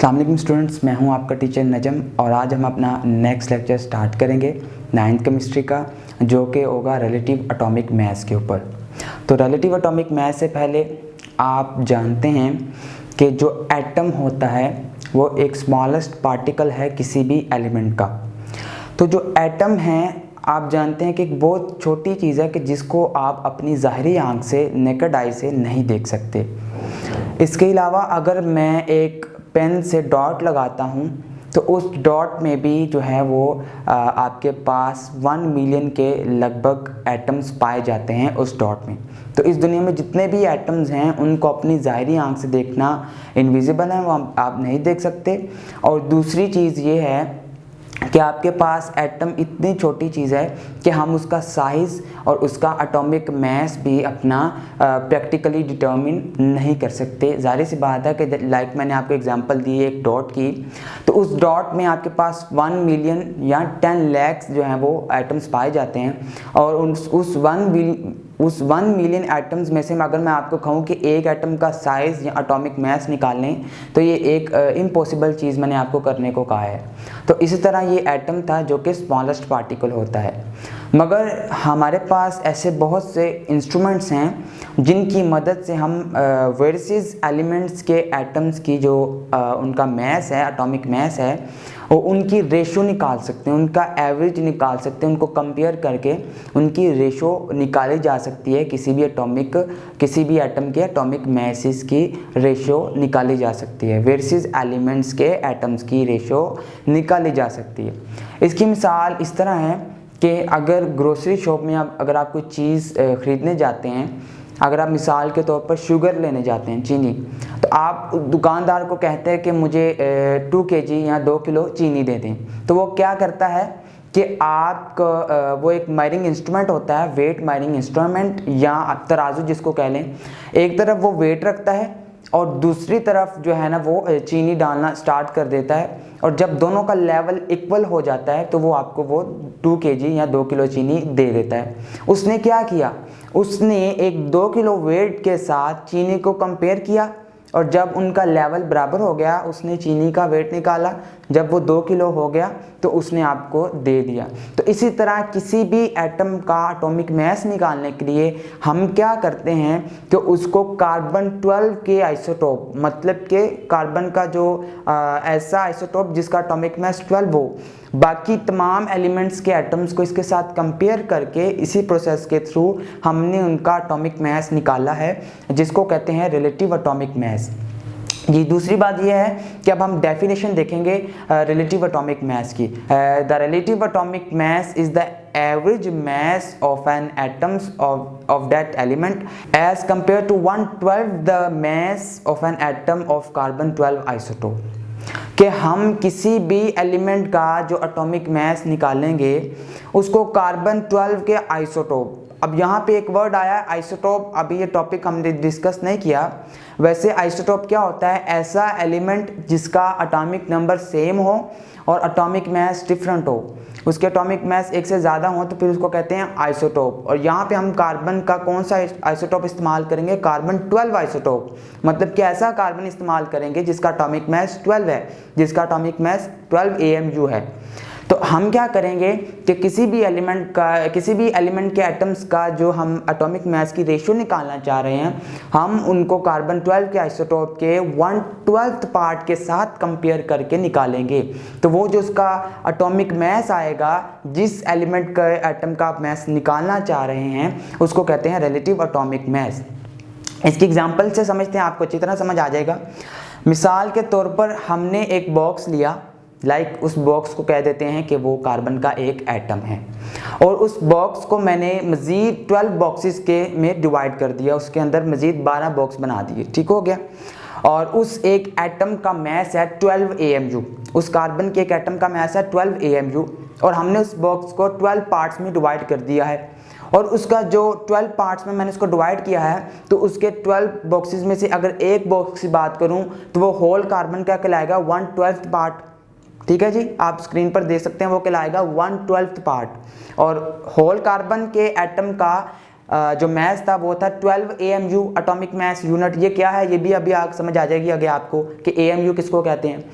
अस्सलाम वालेकुम स्टूडेंट्स, मैं हूं आपका टीचर नजम और आज हम अपना नेक्स्ट लेक्चर स्टार्ट करेंगे 9th केमिस्ट्री का, जो कि होगा रिलेटिव एटॉमिक मास के ऊपर। तो रिलेटिव एटॉमिक मास से पहले आप जानते हैं कि जो एटम होता है वो एक स्मॉलेस्ट पार्टिकल है किसी भी एलिमेंट का। तो जो एटम है आप जानते हैं कि एक बहुत छोटी चीज़ है कि जिसको आप अपनी ज़ाहिरी आंख से नेकेड आई से नहीं देख सकते। इसके अलावा अगर मैं एक पेन से डॉट लगाता हूँ तो उस डॉट में भी जो है वो आपके पास 1 मिलियन के लगभग एटम्स पाए जाते हैं उस डॉट में। तो इस दुनिया में जितने भी एटम्स हैं उनको अपनी ज़ाहिरी आंख से देखना इनविजिबल है, वो आप नहीं देख सकते। और दूसरी चीज़ ये है कि आपके पास एटम इतनी छोटी चीज़ है कि हम उसका साइज़ और उसका एटॉमिक मास भी अपना प्रैक्टिकली डिटर्मिन नहीं कर सकते। ज़ाहिर सी बात है कि लाइक मैंने आपको एग्जांपल दी एक डॉट की, तो उस डॉट में आपके पास 1 मिलियन या 10 लाख जो हैं वो एटम्स पाए जाते हैं। और उस 1 मिलियन एटम्स में से अगर मैं आपको कहूँ कि एक एटम का साइज़ या एटॉमिक मास निकाल लें तो ये एक इम्पॉसिबल चीज़ मैंने आपको करने को कहा है। तो इसी तरह ये एटम था जो कि स्मॉलेस्ट पार्टिकल होता है। मगर हमारे पास ऐसे बहुत से इंस्ट्रूमेंट्स हैं जिनकी मदद से हम वेरियस एलिमेंट्स के एटम्स की जो उनका मास है, एटॉमिक मास है, वो उनकी रेशो निकाल सकते हैं, उनका एवरेज निकाल सकते हैं। उनको कंपेयर करके उनकी रेशो निकाली जा सकती है। किसी भी एटम के एटॉमिक मासेस की रेशो निकाली जा सकती है, वेरियस एलिमेंट्स के एटम्स की रेशो निकाली जा सकती है। इसकी मिसाल इस तरह है कि अगर ग्रोसरी शॉप में अगर आप कोई चीज़ ख़रीदने जाते हैं, अगर आप मिसाल के तौर पर शुगर लेने जाते हैं, चीनी, तो आप दुकानदार को कहते हैं कि मुझे 2 kg या 2 किलो चीनी दे दें। तो वो क्या करता है कि आपका वो एक मेजरिंग इंस्ट्रूमेंट होता है, वेट मेजरिंग इंस्ट्रूमेंट या आप तराजू जिसको कह लें। एक तरफ वो वेट रखता है और दूसरी तरफ जो है ना वो चीनी डालना स्टार्ट कर देता है। और जब दोनों का लेवल इक्वल हो जाता है तो वो आपको वो 2 kg या 2 किलो चीनी दे देता है। उसने क्या किया, उसने एक 2 किलो वेट के साथ चीनी को कंपेयर किया और जब उनका लेवल बराबर हो गया उसने चीनी का वेट निकाला। जब वो 2 किलो हो गया तो उसने आपको दे दिया। तो इसी तरह किसी भी एटम का एटॉमिक मास निकालने के लिए हम क्या करते हैं कि उसको कार्बन 12 के आइसोटोप, मतलब कि कार्बन का जो ऐसा आइसोटोप जिसका एटॉमिक मास 12 हो, बाकी तमाम एलिमेंट्स के एटम्स को इसके साथ कंपेयर करके इसी प्रोसेस के थ्रू हमने उनका एटॉमिक मास निकाला है, जिसको कहते हैं रिलेटिव एटॉमिक मास। जी, दूसरी बात यह है कि अब हम डेफिनेशन देखेंगे रिलेटिव एटॉमिक मास की। The relative atomic mass is the average mass of an atoms of that element as compare to 1/12 the mass of an atom of carbon 12 isotope. कि हम किसी भी एलिमेंट का जो एटॉमिक मास निकालेंगे उसको carbon 12 के आइसोटोप, अब यहाँ पे एक वर्ड आया है आइसोटोप, अभी ये टॉपिक हमने डिस्कस नहीं किया। वैसे आइसोटोप क्या होता है, ऐसा एलिमेंट जिसका एटॉमिक नंबर सेम हो और एटॉमिक मास डिफरेंट हो, उसके एटॉमिक मास एक से ज़्यादा हो तो फिर उसको कहते हैं आइसोटोप। और यहाँ पे हम कार्बन का कौन सा आइसोटोप इस्तेमाल करेंगे, कार्बन 12 आइसोटोप, मतलब कि ऐसा कार्बन इस्तेमाल करेंगे जिसका एटॉमिक मास 12 है, जिसका एटॉमिक मास 12 AMU है। तो हम क्या करेंगे कि किसी भी एलिमेंट के एटम्स का जो हम एटॉमिक मास की रेशियो निकालना चाह रहे हैं, हम उनको कार्बन 12 के आइसोटोप के 1/12 पार्ट के साथ कंपेयर करके निकालेंगे। तो वो जो उसका एटॉमिक मास आएगा, जिस एलिमेंट का एटम का आप मास निकालना चाह रहे हैं, उसको कहते हैं रिलेटिव एटॉमिक मास। इसकी एग्जांपल से समझते हैं, आपको अच्छी तरह समझ आ जाएगा। मिसाल के तौर पर हमने एक बॉक्स लिया, उस बॉक्स को कह देते हैं कि वो कार्बन का एक एटम है, और उस बॉक्स को मैंने मज़ीद 12 बॉक्सेस के में डिवाइड कर दिया, उसके अंदर मज़ीद 12 बॉक्स बना दिए, ठीक हो गया। और उस एक एटम का मास है 12 AMU, उस कार्बन के एक एटम का मास है 12 AMU, और हमने उस बॉक्स को 12 पार्ट्स में डिवाइड कर दिया है। और उसका जो 12 पार्ट्स में मैंने उसको डिवाइड किया है, तो उसके 12 बॉक्सेस में से अगर एक बॉक्स की बात करूं तो वो होल कार्बन क्या कहलाएगा, 1/12 पार्ट। ठीक है जी, आप स्क्रीन पर देख सकते हैं, वो कहलाएगा 1/12 पार्ट। और होल कार्बन के एटम का जो मैथ था वो था 12 AMU एटॉमिक मास यूनिट। ये क्या है ये भी अभी आगे समझ आ जाएगी आगे आपको कि AMU किसको कहते हैं।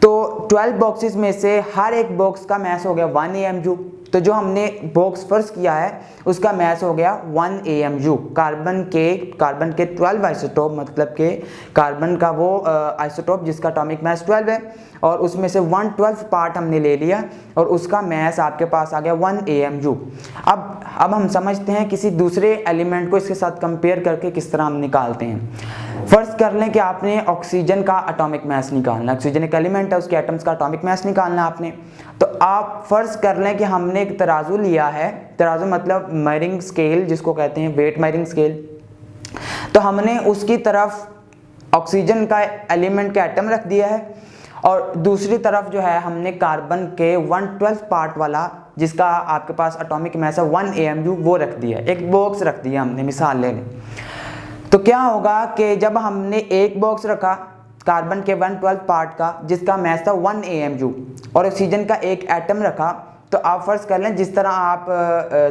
तो 12 बॉक्सेस में से हर एक बॉक्स का मास हो गया 1 AMU। तो जो हमने बॉक्स फर्स्ट किया है उसका मास हो गया 1 AMU। कार्बन के 12 आइसोटोप, मतलब के कार्बन का वो आइसोटोप जिसका एटॉमिक मास 12 है, और उसमें से 1/12 पार्ट हमने ले लिया और उसका मास आपके पास आ गया 1 AMU। अब हम समझते हैं किसी दूसरे एलिमेंट को इसके साथ कंपेयर करके किस तरह हम निकालते हैं। फर्स्ट कर लें कि आपने ऑक्सीजन का एटॉमिक मास निकालना, ऑक्सीजन एक एलिमेंट है उसके एटम्स का एटॉमिक मास निकालना आपने। तो आप फर्स्ट कर लें कि हमने एक तराजू लिया है, तराजू मतलब मेजरिंग स्केल जिसको कहते हैं, वेट मेजरिंग स्केल। तो हमने उसकी तरफ ऑक्सीजन का एलिमेंट का एटम रख दिया है और दूसरी तरफ जो है हमने कार्बन के 1/12 पार्ट वाला जिसका आपके पास एटॉमिक मास है 1 AMU वो रख दिया, एक बॉक्स रख दिया हमने मिसाल ले लें। तो क्या होगा कि जब हमने एक बॉक्स रखा कार्बन के 1/12 पार्ट का जिसका मास था 1 AMU और ऑक्सीजन का एक एटम रखा, तो आप फर्ज कर लें जिस तरह आप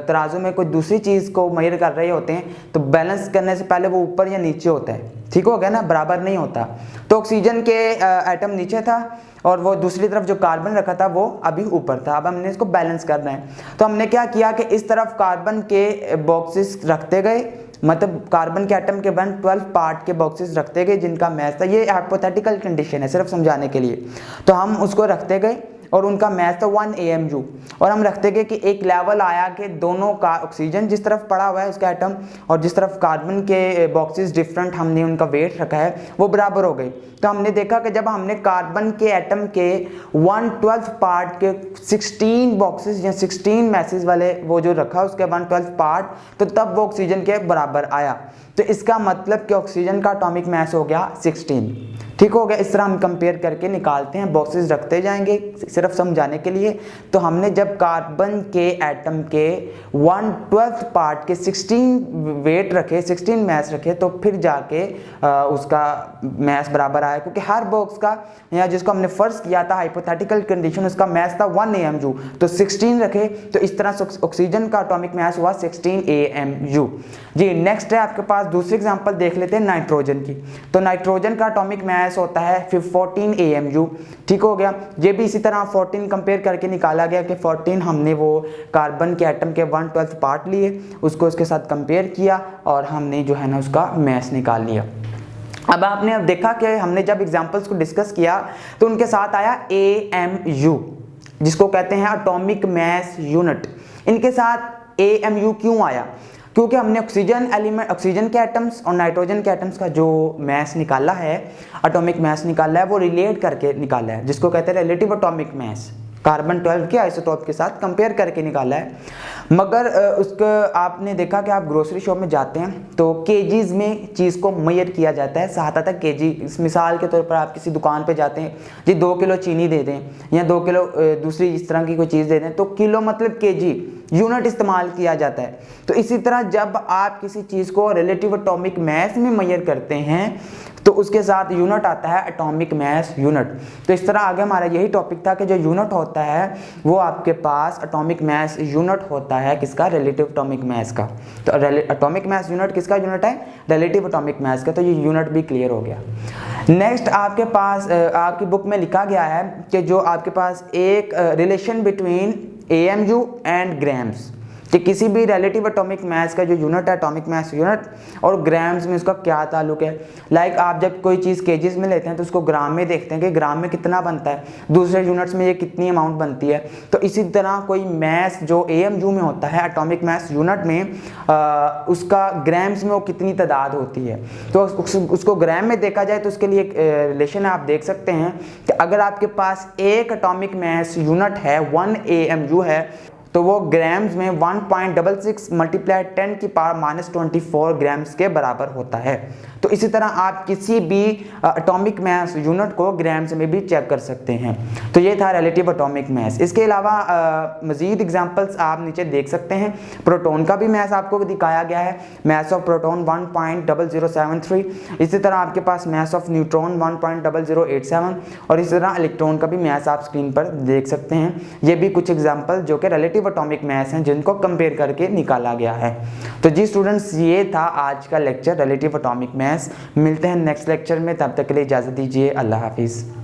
तराजू में कोई दूसरी चीज़ को मेजर कर रहे होते हैं तो बैलेंस करने से पहले वो ऊपर या नीचे होता है, ठीक हो गया ना, बराबर नहीं होता। तो ऑक्सीजन के एटम नीचे था और वो दूसरी तरफ जो कार्बन रखा था वो अभी ऊपर था। अब हमने इसको बैलेंस करना है तो हमने क्या किया कि इस तरफ कार्बन के बॉक्सेस रखते गए, मतलब कार्बन के एटम के 1/12 पार्ट के बॉक्सेस रखते गए जिनका मास था, ये हाइपोथेटिकल कंडीशन है सिर्फ समझाने के लिए। तो हम उसको रखते गए और उनका मास था 1 AMU और हम रखते गए कि एक लेवल आया कि दोनों का ऑक्सीजन जिस तरफ पड़ा हुआ है उसका एटम और जिस तरफ कार्बन के बॉक्सेस डिफरेंट हमने उनका वेट रखा है वो बराबर हो गए। तो हमने देखा कि जब हमने कार्बन के एटम के 1/12 पार्ट के 16 बॉक्सेस या 16 मैसेज वाले वो जो रखा उसके 1/12 पार्ट, तो तब वो ऑक्सीजन के बराबर आया। तो इसका मतलब कि ऑक्सीजन का एटॉमिक मास हो गया 16, ठीक हो गया। इस तरह हम कंपेयर करके निकालते हैं, बॉक्सेस रखते जाएंगे सिर्फ समझाने के लिए। तो हमने जब कार्बन के एटम के 1/12 पार्ट के 16 वेट रखे, 16 मास रखे, तो फिर जाके उसका मास बराबर आया, क्योंकि हर बॉक्स का या जिसको हमने फर्स्ट किया था हाइपोथेटिकल कंडीशन उसका मास था 1 AMU, तो 16 रखे, तो इस तरह ऑक्सीजन का एटॉमिक मास हुआ 16 AMU। जी नेक्स्ट है आपके पास दूसरी एग्जांपल देख लेते हैं नाइट्रोजन की। तो नाइट्रोजन का एटॉमिक मास होता है 14 AMU, ठीक हो गया। ये भी इसी तरह 14 कंपेयर करके निकाला गया कि 14 हमने वो कार्बन के एटम के 1/12 पार्ट लिए, उसको उसके साथ कंपेयर किया और हमने जो है ना उसका मास निकाल लिया। अब आपने अब देखा कि हमने जब एग्जांपल्स को डिस्कस किया तो उनके साथ आया AMU जिसको कहते हैं एटॉमिक मास यूनिट। इनके साथ AMU क्यों आया? क्योंकि हमने ऑक्सीजन के एटम्स और नाइट्रोजन के एटम्स का जो मास निकाला है, एटॉमिक मास निकाला है, वो रिलेट करके निकाला है जिसको कहते हैं रिलेटिव एटॉमिक मास। कार्बन 12 के आइसोटोप के साथ कंपेयर करके निकाला है। मगर उसका आपने देखा कि आप ग्रोसरी शॉप में जाते हैं तो केजीज में चीज़ को मेजर किया जाता है, 7 तक केजी। इस मिसाल के तौर पर आप किसी दुकान पे जाते हैं जी 2 किलो चीनी दे दें या 2 किलो दूसरी इस तरह की कोई चीज़ दे दें, तो किलो मतलब केजी यूनिट इस्तेमाल किया जाता है। तो इसी तरह जब आप किसी चीज़ को रिलेटिव एटॉमिक मास में मेजर करते हैं तो उसके साथ यूनिट आता है एटॉमिक मास यूनिट। तो इस तरह आगे हमारा यही टॉपिक था कि जो यूनिट होता है वो आपके पास एटॉमिक मास यूनिट होता है किसका? रिलेटिव एटॉमिक मास का। तो एटॉमिक मास यूनिट किसका यूनिट है? रिलेटिव एटॉमिक मास का। तो ये यूनिट भी क्लियर हो गया। नेक्स्ट आपके पास आपकी बुक में लिखा गया है कि जो आपके पास एक relation between AMU and grams, कि किसी भी रिलेटिव एटॉमिक मास का जो यूनिट है एटॉमिक मास यूनिट और ग्राम्स में उसका क्या ताल्लुक है। लाइक आप जब कोई चीज़ केजीज में लेते हैं तो उसको ग्राम में देखते हैं कि ग्राम में कितना बनता है, दूसरे यूनिट्स में ये कितनी अमाउंट बनती है। तो इसी तरह कोई मास जो AMU में होता है एटॉमिक मास यूनिट में उसका ग्राम्स में वो कितनी तादाद होती है। तो उसको ग्राम में देखा जाए तो उसके लिए एक रिलेशन आप देख सकते हैं कि अगर आपके पास एक एटॉमिक मास यूनिट है 1 AMU है तो वो ग्राम्स में 1.66 मल्टीप्लाई 10 की पावर -24 ग्राम्स के बराबर होता है। तो इसी तरह आप किसी भी एटॉमिक मास यूनिट को ग्राम्स में भी चेक कर सकते हैं। तो ये था रिलेटिव एटॉमिक मास। इसके अलावा मज़ीद एग्जांपल्स आप नीचे देख सकते हैं। प्रोटॉन का भी मास आपको दिखाया गया है, मास ऑफ प्रोटॉन 1.0073। इसी तरह आपके पास मास ऑफ न्यूट्रॉन 1.0087 और इसी तरह इलेक्ट्रॉन का भी मास आप स्क्रीन पर देख सकते हैं। ये भी कुछ एग्जाम्पल जो कि रिलेटिव रिलेटिव एटॉमिक मास हैं जिनको कंपेयर करके निकाला गया है। तो जी स्टूडेंट्स, ये था आज का लेक्चर रिलेटिव एटॉमिक मास। मिलते हैं नेक्स्ट लेक्चर में, तब तक के लिए इजाज़त दीजिए। अल्लाह हाफिज़।